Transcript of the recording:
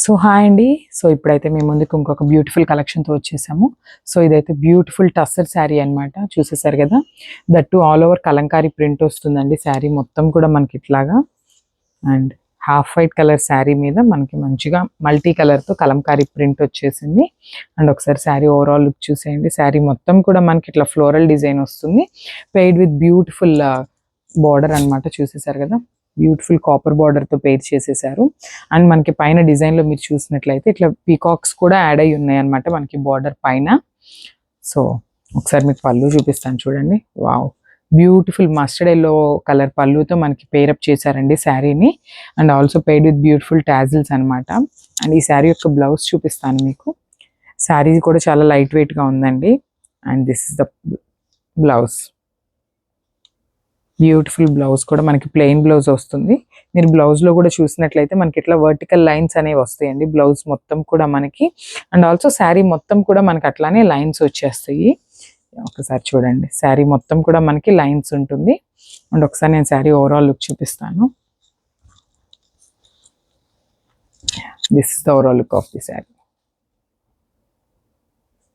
So hi అండి. So ఇప్పుడైతే మేము ముందుకు ఇంకొక బ్యూటిఫుల్ కలెక్షన్తో వచ్చేసాము. సో ఇదైతే బ్యూటిఫుల్ టస్సర్ శారీ అనమాట. చూసేసారు కదా, that all over Kalamkari print వస్తుందండి. శారీ మొత్తం కూడా మనకి ఇట్లాగా and half white colour sari మీద మనకి మంచిగా మల్టీ కలర్తో కలంకారీ ప్రింట్ వచ్చేసింది. అండ్ ఒకసారి శారీ ఓవరాల్ లుక్ చూసేయండి. శారీ మొత్తం కూడా మనకి ఇట్లా ఫ్లోరల్ డిజైన్ వస్తుంది, పెయిడ్ విత్ బ్యూటిఫుల్ బార్డర్ అనమాట. చూసేసారు కదా, బ్యూటిఫుల్ కాపర్ బార్డర్తో పెయిర్ చేసేసారు. అండ్ మనకి పైన డిజైన్లో మీరు చూసినట్లయితే ఇట్లా పీకాక్స్ కూడా యాడ్ అయ్యి ఉన్నాయి అనమాట మనకి బార్డర్ పైన. సో ఒకసారి మీకు పళ్ళు చూపిస్తాను చూడండి. Wow, beautiful mustard yellow colour పళ్ళుతో మనకి పేరప్ చేశారండి శారీని. And also paired with beautiful tassels అనమాట. అండ్ ఈ శారీ యొక్క బ్లౌజ్ చూపిస్తాను మీకు. శారీ కూడా చాలా లైట్ వెయిట్గా ఉందండి. And this is the blouse. Beautiful blouse కూడా మనకి ప్లెయిన్ బ్లౌజ్ వస్తుంది. మీరు బ్లౌజ్లో కూడా చూసినట్లయితే మనకి ఇట్లా వర్టికల్ లైన్స్ అనేవి వస్తాయండి బ్లౌజ్ మొత్తం కూడా మనకి. అండ్ ఆల్సో శారీ మొత్తం కూడా మనకి అట్లానే లైన్స్ వచ్చేస్తాయి. ఒకసారి చూడండి, శారీ మొత్తం కూడా మనకి లైన్స్ ఉంటుంది. అండ్ ఒకసారి నేను శారీ ఓవరాల్ లుక్ చూపిస్తాను. This is the overall look of the sari.